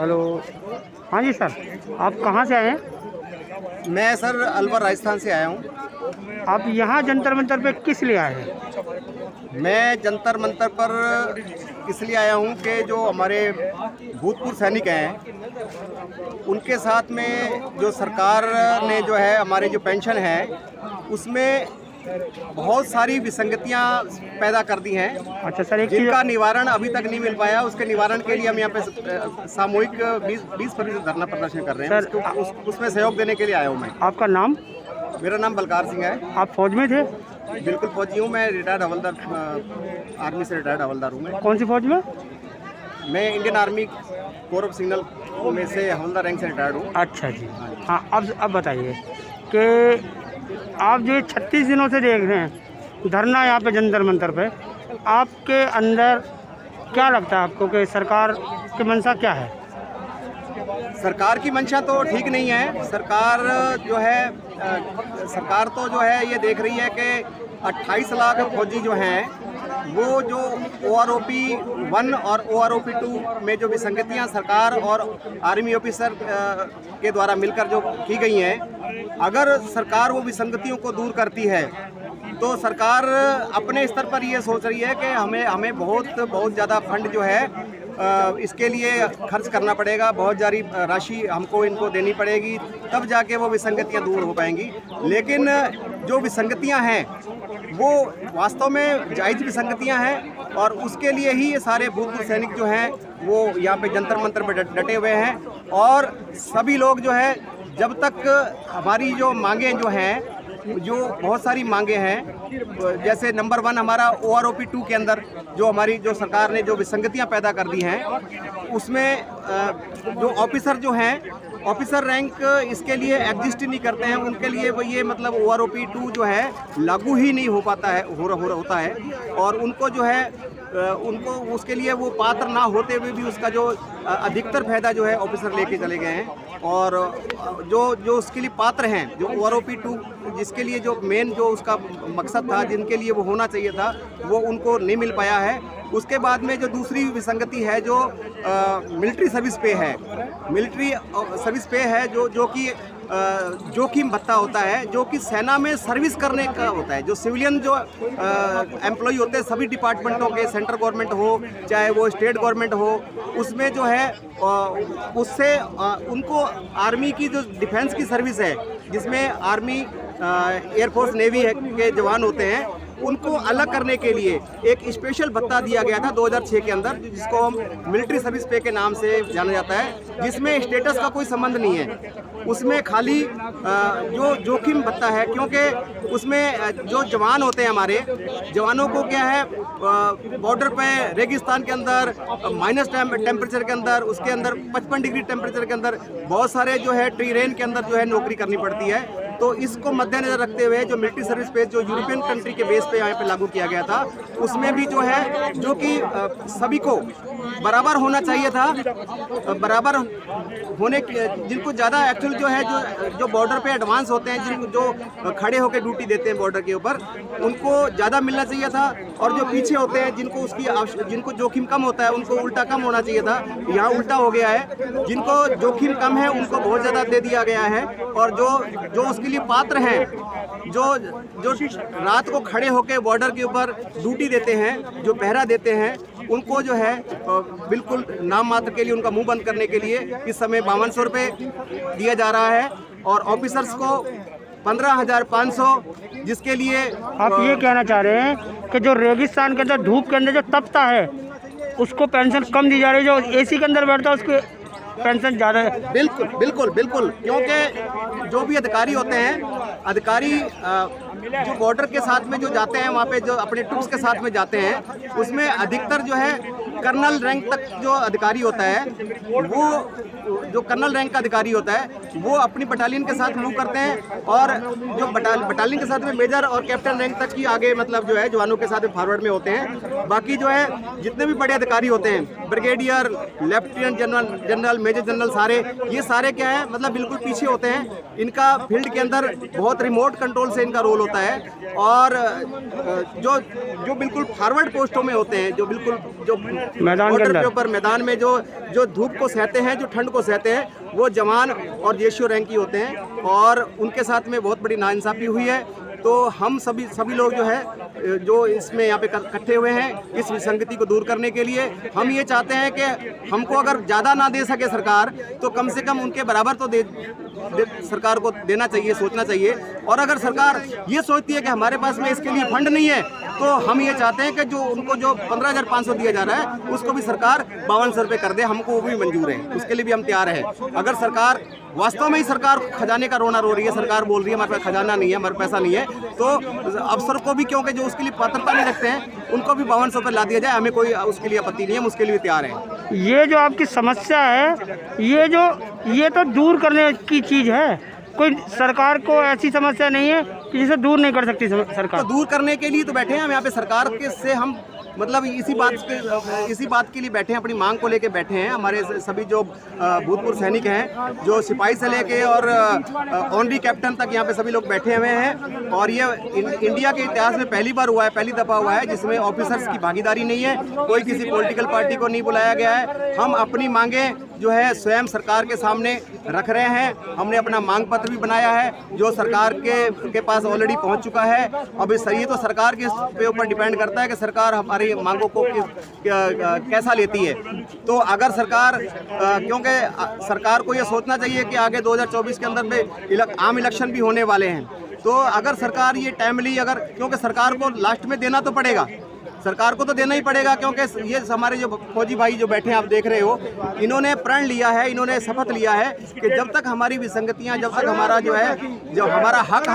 Hello. हाँ जी sir, आप कहाँ से आए हैं? मैं सर अलवर राजस्थान से आया हूँ। आप यहाँ जंतर मंतर पे किस लिए आए हैं? मैं जंतर मंतर पर इसलिए आया हूँ कि जो हमारे भूतपूर्व सैनिक हैं उनके साथ में जो सरकार ने जो है हमारे जो पेंशन है उसमें बहुत सारी विसंगतियां पैदा कर दी हैं। अच्छा सर, एक जिनका निवारण अभी तक नहीं मिल पाया। उसके निवारण के लिए हम यहाँ पे सामूहिक 20% धरना प्रदर्शन कर रहे हैं। उसमें सहयोग देने के लिए आया हूँ मैं। आपका नाम? मेरा नाम बलकार सिंह है। आप फौज में थे? बिल्कुल फौजी हूँ मैं, रिटायर्ड हवलदार, आर्मी से रिटायर्ड हवलदार हूँ मैं। कौन सी फौज में? मैं Indian army core of signal में से हवलदार रैंक से रिटायर्ड हूँ। अच्छा जी। हाँ, अब बताइए कि आप जो 36 दिनों से देख रहे हैं धरना यहाँ पे जंतर मंतर पे, आपके अंदर क्या लगता है आपको कि सरकार की मंशा क्या है? सरकार की मंशा तो ठीक नहीं है। सरकार जो है सरकार तो जो है ये देख रही है कि 28 लाख फौजी जो हैं वो जो OROP 1 और OROP 2 में जो विसंगतियां सरकार और आर्मी ऑफिसर के द्वारा मिलकर जो की गई हैं, अगर सरकार वो विसंगतियों को दूर करती है तो सरकार अपने स्तर पर ये सोच रही है कि हमें बहुत ज़्यादा फंड जो है इसके लिए खर्च करना पड़ेगा, बहुत सारी राशि हमको इनको देनी पड़ेगी, तब जाके वो विसंगतियां दूर हो पाएंगी। लेकिन जो विसंगतियां हैं वो वास्तव में जायज़ विसंगतियां हैं और उसके लिए ही ये सारे भूतपूर्व सैनिक जो हैं वो यहाँ पे जंतर मंतर पर डटे हुए हैं। और सभी लोग जो है, जब तक हमारी जो मांगें जो हैं, जो बहुत सारी मांगे हैं, जैसे नंबर 1 हमारा OROP 2 के अंदर जो हमारी जो सरकार ने जो विसंगतियां पैदा कर दी हैं, उसमें जो ऑफिसर जो हैं, ऑफिसर रैंक इसके लिए एग्जिस्ट ही नहीं करते हैं। उनके लिए वो ये मतलब OROP 2 जो है लागू ही नहीं हो पाता है, होता है। और उनको जो है उनको उसके लिए वो पात्र ना होते हुए भी उसका जो अधिकतर फायदा जो है ऑफिसर लेके चले गए हैं। और जो उसके लिए पात्र हैं, जो OROP 2 जिसके लिए जो मेन जो उसका मकसद था, जिनके लिए वो होना चाहिए था, वो उनको नहीं मिल पाया है। उसके बाद में जो दूसरी विसंगति है जो मिलिट्री सर्विस पे है, मिलिट्री सर्विस पे है जो कि जोखिम भत्ता होता है, जो कि सेना में सर्विस करने का होता है। जो सिविलियन जो एम्प्लॉय होते हैं सभी डिपार्टमेंटों के, सेंट्रल गवर्नमेंट हो चाहे वो स्टेट गवर्नमेंट हो, उसमें जो है उससे उनको आर्मी की जो डिफेंस की सर्विस है, जिसमें आर्मी एयरफोर्स नेवी के जवान होते हैं, उनको अलग करने के लिए एक स्पेशल भत्ता दिया गया था 2006 के अंदर, जिसको हम मिलिट्री सर्विस पे के नाम से जाना जाता है, जिसमें स्टेटस का कोई संबंध नहीं है। उसमें खाली जो जोखिम भत्ता है, क्योंकि उसमें जो जवान होते हैं हमारे जवानों को क्या है, बॉर्डर पे रेगिस्तान के अंदर माइनस टेम्परेचर के अंदर, उसके अंदर 55 डिग्री टेम्परेचर के अंदर बहुत सारे जो है टेरेन के अंदर जो है नौकरी करनी पड़ती है। तो इसको मद्देनजर रखते हुए जो मिलिट्री सर्विस पे जो यूरोपियन कंट्री के बेस पे यहाँ पे लागू किया गया था, उसमें भी जो है जो कि सभी को बराबर होना चाहिए था, बराबर होने जिनको ज़्यादा एक्चुअल जो है जो बॉर्डर पे एडवांस होते हैं, जो खड़े होकर ड्यूटी देते हैं बॉर्डर के ऊपर, उनको ज़्यादा मिलना चाहिए था। और जो पीछे होते हैं जिनको जोखिम कम होता है, उनको उल्टा कम होना चाहिए था। यहाँ उल्टा हो गया है, जिनको जोखिम कम है उनको बहुत ज़्यादा दे दिया गया है। और जो उसके लिए पात्र हैं, जो रात को खड़े होकर बॉर्डर के ऊपर ड्यूटी देते हैं, जो पहरा देते हैं, उनको जो है बिल्कुल नाम मात्र के लिए उनका मुंह बंद करने के लिए इस समय 5200 रुपये दिया जा रहा है और ऑफिसर्स को 15,500, जिसके लिए आप ये कहना चाह रहे हैं कि जो रेगिस्तान के अंदर धूप के अंदर जो तपता है उसको पेंशन कम दी जा रही है, जो AC के अंदर बैठता है उसको पेंशन ज़्यादा है? बिल्कुल बिल्कुल बिल्कुल, क्योंकि जो भी अधिकारी होते हैं, अधिकारी जो बॉर्डर के साथ में जो जाते हैं, वहाँ पे जो अपने ट्रूप्स के साथ में जाते हैं, उसमें अधिकतर जो है कर्नल रैंक तक जो अधिकारी होता है, वो जो कर्नल रैंक का अधिकारी होता है वो अपनी बटालियन के साथ मूव करते हैं। और जो बटालियन के साथ में मेजर और कैप्टन रैंक तक की आगे मतलब जो है जवानों के साथ फॉरवर्ड में होते हैं। बाकी जो है जितने भी बड़े अधिकारी होते हैं, brigadier, lieutenant general, major general, ये सारे क्या है मतलब बिल्कुल पीछे होते हैं। इनका फील्ड के अंदर बहुत रिमोट कंट्रोल से इनका रोल होता है। और जो बिल्कुल फॉरवर्ड पोस्टों में होते हैं, जो बिल्कुल जो मैदान के बॉर्डर अंदर के ऊपर मैदान में जो धूप को सहते हैं, जो ठंड को सहते हैं, वो जवान और जेशो रैंक की होते हैं और उनके साथ में बहुत बड़ी नाइंसाफ़ी हुई है। तो हम सभी लोग जो है जो इसमें यहाँ पे इकट्ठे हुए हैं इस विसंगति को दूर करने के लिए हम ये चाहते हैं कि हमको अगर ज़्यादा ना दे सके सरकार तो कम से कम उनके बराबर तो सरकार को देना चाहिए, सोचना चाहिए। और अगर सरकार ये सोचती है कि हमारे पास में इसके लिए फंड नहीं है तो हम ये चाहते हैं कि जो उनको जो 15,500 दिया जा रहा है उसको भी सरकार 5200 रुपये कर दे, हमको वो भी मंजूर है, उसके लिए भी हम तैयार हैं। अगर सरकार वास्तव में ही सरकार खजाने का रोना रो रही है, सरकार बोल रही है हमारे पास खजाना नहीं है, हमारे पैसा नहीं है, तो अफसर को भी क्योंकि जो उसके लिए पात्रता नहीं रखते हैं उनको भी 5200 रुपये ला दिया जाए, हमें कोई उसके लिए आपत्ति नहीं है, हम उसके लिए तैयार हैं। ये जो आपकी समस्या है ये तो दूर करने की चीज़ है, कोई सरकार को ऐसी समस्या नहीं है कि जिसे दूर नहीं कर सकती सरकार। तो दूर करने के लिए तो बैठे हैं हम यहाँ पे, सरकार के से हम मतलब इसी बात के लिए बैठे हैं, अपनी मांग को लेके बैठे हैं। हमारे सभी जो भूतपूर्व सैनिक हैं, जो सिपाही से लेके और ऑनरी कैप्टन तक यहाँ पे सभी लोग बैठे हुए हैं और ये इंडिया के इतिहास में पहली बार हुआ है, पहली दफ़ा हुआ है जिसमें ऑफिसर्स की भागीदारी नहीं है, कोई किसी पॉलिटिकल पार्टी को नहीं बुलाया गया है। हम अपनी मांगें जो है स्वयं सरकार के सामने रख रहे हैं। हमने अपना मांग पत्र भी बनाया है जो सरकार के पास ऑलरेडी पहुंच चुका है। अब ये तो सरकार के ऊपर डिपेंड करता है कि सरकार हमारी मांगों को कैसा लेती है। तो अगर सरकार क्योंकि सरकार को ये सोचना चाहिए कि आगे 2024 के अंदर में आम इलेक्शन भी होने वाले हैं, तो अगर सरकार ये टाइमली क्योंकि सरकार को लास्ट में देना तो पड़ेगा, सरकार को तो देना ही पड़ेगा, क्योंकि ये हमारे जो फौजी भाई जो बैठे हैं आप देख रहे हो, इन्होंने प्रण लिया है, इन्होंने शपथ लिया है कि जब तक हमारी विसंगतियां, जब तक हमारा जो हमारा हक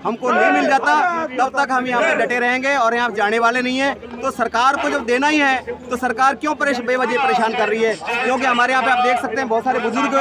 हमको नहीं मिल जाता तब तक हम यहाँ पे डटे रहेंगे और यहाँ जाने वाले नहीं हैं। तो सरकार को जब देना ही है तो सरकार क्यों बेवजह परेशान कर रही है? क्योंकि हमारे यहाँ पे आप देख सकते हैं बहुत सारे बुजुर्ग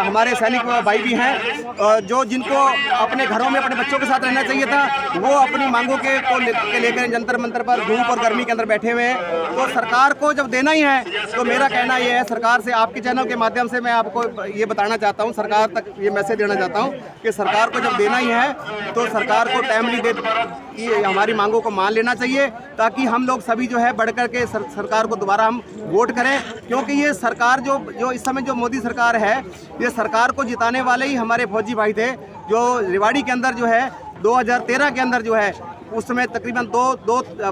हमारे सैनिक भाई भी हैं जो जिनको अपने घरों में अपने बच्चों के साथ रहना चाहिए था, वो अपनी मांगों को लेकर जंतर मंतर पर धूप और गर्मी के अंदर बैठे हुए हैं। तो सरकार को जब देना ही है तो मेरा कहना ये है, सरकार से आपके चैनल के माध्यम से मैं आपको ये बताना चाहता हूँ, सरकार तक ये मैसेज देना चाहता हूँ कि सरकार को जब देना ही है तो सरकार को टाइमली हमारी मांगों को मान लेना चाहिए, ताकि हम लोग सभी जो है बढ़ कर के सरकार को दोबारा हम वोट करें। क्योंकि ये सरकार जो इस समय जो मोदी सरकार है, ये सरकार को जिताने वाले ही हमारे फौजी भाई थे, जो रेवाड़ी के अंदर जो है 2013 के अंदर जो है उस समय तकरीबन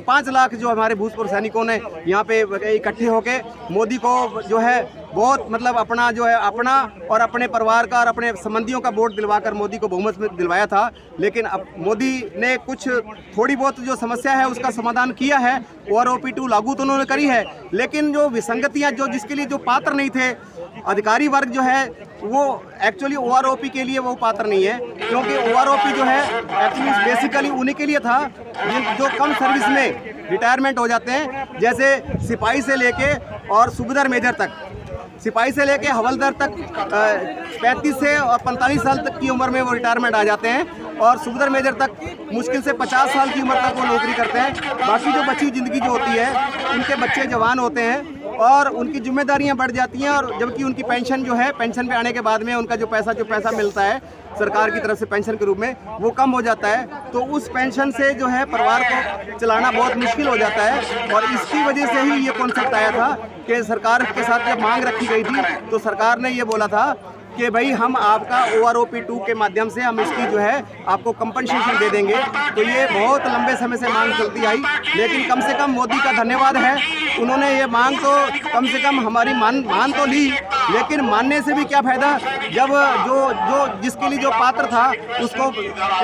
5 लाख जो हमारे भूतपूर्व सैनिकों ने यहाँ पे इकट्ठे होके मोदी को जो है बहुत मतलब अपना और अपने परिवार का और अपने संबंधियों का वोट दिलवाकर मोदी को बहुमत में दिलवाया था। लेकिन अब मोदी ने कुछ थोड़ी बहुत जो समस्या है उसका समाधान किया है, OROP 2 लागू तो उन्होंने करी है, लेकिन जो विसंगतियाँ जिसके लिए जो पात्र नहीं थे, अधिकारी वर्ग जो है वो एक्चुअली OROP के लिए वो पात्र नहीं है, क्योंकि OROP जो है एक्चुअली बेसिकली उन्हीं के लिए था जो कम सर्विस में रिटायरमेंट हो जाते हैं, जैसे सिपाही से लेके और सूबेदार मेजर तक, सिपाही से लेके हवलदार तक 35 से और 45 साल तक की उम्र में वो रिटायरमेंट आ जाते हैं, और सूबेदार मेजर तक मुश्किल से 50 साल की उम्र तक वो नौकरी करते हैं। बाकी जो बची ज़िंदगी जो होती है उनके बच्चे जवान होते हैं और उनकी जिम्मेदारियां बढ़ जाती हैं, और जबकि उनकी पेंशन जो है, पेंशन पे आने के बाद में उनका जो पैसा मिलता है सरकार की तरफ से पेंशन के रूप में, वो कम हो जाता है। तो उस पेंशन से जो है परिवार को चलाना बहुत मुश्किल हो जाता है, और इसकी वजह से ही ये कॉन्सेप्ट आया था कि सरकार के साथ जब मांग रखी गई थी तो सरकार ने ये बोला था कि भाई हम आपका OROP 2 के माध्यम से हम इसकी जो है आपको कंपनसेशन दे देंगे। तो ये बहुत लंबे समय से मांग चलती आई, लेकिन कम से कम मोदी का धन्यवाद है, उन्होंने ये मांग तो कम से कम हमारी मान तो ली, लेकिन मानने से भी क्या फ़ायदा जब जो जिसके लिए जो पात्र था उसको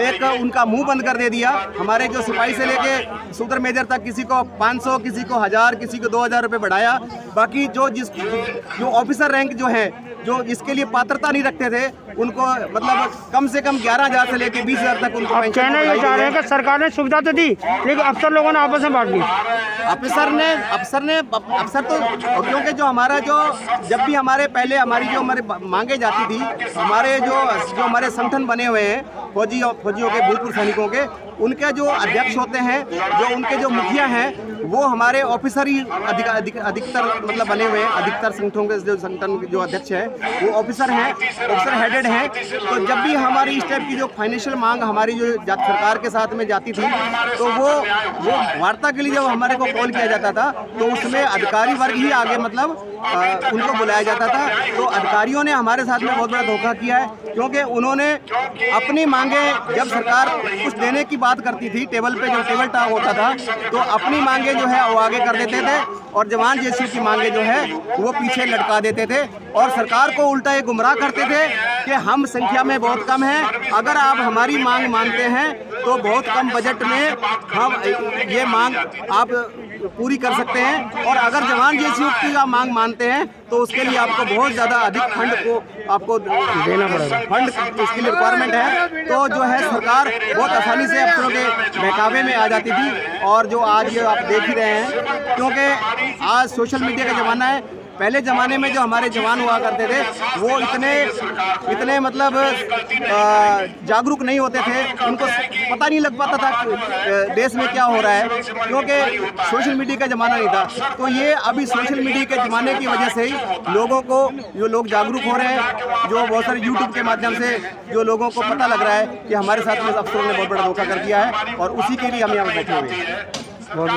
एक उनका मुंह बंद कर दे दिया। हमारे जो सिपाही से लेके सूबेदार मेजर तक किसी को 500, किसी को 1000, किसी को 2000 रुपये बढ़ाया। बाकी जो ऑफिसर रैंक जो है, जो इसके लिए पात्रता नहीं रखते थे, उनको मतलब कम से कम 11,000 से लेके 20,000 तक उनको पेंशन ये चाह रहे हैं कि सरकार ने सुविधा तो दी, लेकिन अफसर लोगों ने आपस में बांट ली। अफसर तो क्योंकि जो हमारा जब भी हमारे पहले हमारी जो मांगे जाती थी, हमारे जो हमारे संगठन बने हुए हैं फौजियों के, भूतपूर्व सैनिकों के, उनके जो अध्यक्ष होते हैं, जो उनके जो मुखिया हैं, वो हमारे ऑफिसर ही अधिकतर मतलब बने हुए हैं। अधिकतर संगठनों के संगठन जो अध्यक्ष है वो ऑफिसर हैं, ऑफिसर हेडेड हैं। तो जब भी हमारी इस टाइप की जो फाइनेंशियल मांग हमारी जो सरकार के साथ में जाती थी, तो वो वार्ता के लिए जब हमारे को कॉल किया जाता था तो उसमें अधिकारी वर्ग ही आगे मतलब उनको बुलाया जाता था। तो अधिकारियों ने हमारे साथ में बहुत बड़ा धोखा किया है, क्योंकि उन्होंने अपनी मांगे जब सरकार कुछ देने की बात करती थी, टेबल पे जो टेबल टॉक होता था, तो अपनी मांगे जो है वो आगे कर देते थे और जवान जेसी की मांगे जो है वो पीछे लटका देते थे और सरकार को उल्टा ये गुमराह करते थे कि हम संख्या में बहुत कम हैं, अगर आप हमारी मांग मानते हैं तो बहुत कम बजट में हम ये मांग आप पूरी कर सकते हैं, और अगर जवान जेसी की आप मांग मानते हैं तो उसके लिए आपको बहुत ज़्यादा अधिक फंड को आपको देना पड़ेगा, फंड इसके लिए रिक्वायरमेंट है। तो जो है सरकार बहुत आसानी से अफसरों के बहकावे में आ जाती थी, और जो आज ये आप देख ही रहे हैं, क्योंकि आज सोशल मीडिया का ज़माना है। पहले ज़माने में जो हमारे जवान हुआ करते थे वो इतने मतलब जागरूक नहीं होते थे, उनको पता नहीं लग पाता था कि देश में क्या हो रहा है, क्योंकि सोशल मीडिया का ज़माना नहीं था। तो ये अभी सोशल मीडिया के ज़माने की वजह से ही लोगों को जो लोग जागरूक हो रहे हैं, जो बहुत सारे यूट्यूब के माध्यम से जो लोगों को पता लग रहा है कि हमारे साथ में अफसरों ने बहुत बड़ा धोखा कर दिया है, और उसी के लिए हम यहाँ बैठे हुए हैं। बहुत